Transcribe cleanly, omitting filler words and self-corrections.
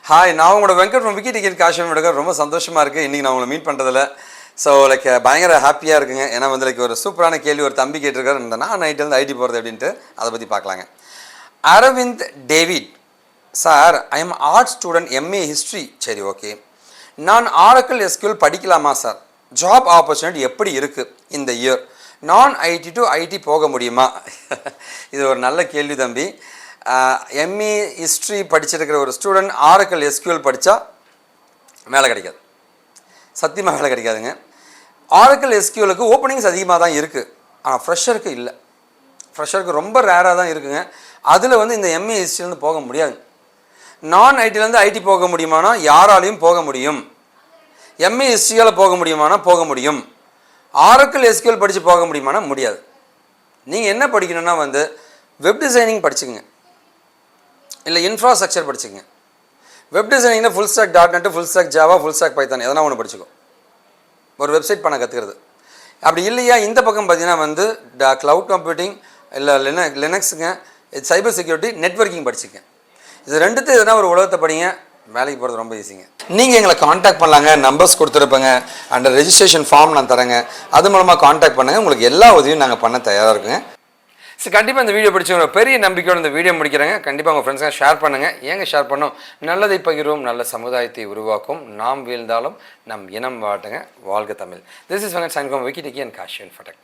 Hi, நான் உங்களோட Venkat from Vicky ticket Kashiv Infotech. ரொம்ப சந்தோஷமாக இருக்குது இன்றைக்கி நான் உங்களை மீட் பண்ணுறதில்ல. ஸோ பயங்கர ஹாப்பியாக இருக்குங்க. ஏன்னா ஒரு சூப்பரான கேள்வி ஒரு தம்பி கேட்டிருக்காரு. இந்த நான் நைட்லேருந்து ஐடி போகிறது அப்படின்ட்டு அதை பற்றி பார்க்கலாங்க. Arvind David sir, I am art student, MA history. சரி, ஓகே. நான் ஆரக்கிள் எஸ்கியூஎல் படிக்கலாமா சார்? ஜாப் ஆப்பர்ச்சுனிட்டி எப்படி இருக்குது இந்த இயர்? நான் ஐடி டு ஐடி போக முடியுமா? இது ஒரு நல்ல கேள்வி தம்பி. எம்ஏ ஹிஸ்ட்ரி படிச்சிருக்கிற ஒரு ஸ்டூடெண்ட் ஆரக்கிள் எஸ்கியூஎல் படித்தா வேலை கிடைக்காது, சத்தியமாக வேலை கிடைக்காதுங்க. ஆரக்கிள் எஸ்கியூஎலுக்கு ஓப்பனிங்ஸ் அதிகமாக தான் இருக்குது, ஆனால் ஃப்ரெஷருக்கு இல்லை. ஃப்ரெஷருக்கு ரொம்ப ரேராக தான் இருக்குங்க. அதில் இந்த எம்ஏ ஹிஸ்ட்ரிலேருந்து போக முடியாது. நான் ஐடிலேருந்து ஐடி போக முடியுமானா யாராலையும் போக முடியும். எம்ஏ ஹிஸ்ட்ரியால் போக முடியுமானா போக முடியும். ஆரக்கிள் எஸ்கியூஎல் படித்து போக முடியுமானா முடியாது. நீங்கள் என்ன படிக்கணும்னா வெப் டிசைனிங் படிச்சுக்கங்க, இல்லை இன்ஃப்ராஸ்ட்ரக்சர் படிச்சுக்கங்க. வெப் டிசைனிங்கில் full stack dotnet, full stack Java, full stack Python எதனா ஒன்று படிச்சுக்கோ, ஒரு வெப்சைட் பண்ண கற்றுக்கிறது. அப்படி இல்லையா இந்த பக்கம் பார்த்தீங்கன்னா க்ளவுட் கம்ப்யூட்டிங், இல்லை லினக்ஸுங்க, சைபர் செக்யூரிட்டி, நெட்வொர்க்கிங் படிச்சுங்க. இது ரெண்டுத்து எதனா ஒரு உலகத்தை படிங்க, வேலைக்கு போகிறது ரொம்ப ஈஸிங்க. நீங்கள் எங்களை காண்டாக்ட் பண்ணலாங்க, நம்பர்ஸ் கொடுத்துருப்பேங்க, அண்ட் ரெஜிஸ்ட்ரேஷன் ஃபார்ம் நான் தரேங்க. அது மூலமாக காண்டாக்ட் பண்ணுங்கள், உங்களுக்கு எல்லா உதவியும் நாங்கள் பண்ண தயாராக இருக்குங்க. ஸோ கண்டிப்பாக இந்த வீடியோ பிடிச்சவங்க பெரிய நம்பிக்கையோடு இந்த வீடியோ முடிக்கிறேங்க. கண்டிப்பாக உங்கள் ஃப்ரெண்ட்ஸுங்க ஷேர் பண்ணுங்கள். ஏங்க ஷேர் பண்ணோம்? நல்லதை பகிர்வோம், நல்ல சமுதாயத்தை உருவாக்கும். நாம் வீழ்ந்தாலும் நம் இனம் வாட்டுங்க. வாழ்க Tamil. This is Venkat sign from Vicky ticket Kashiv Infotech.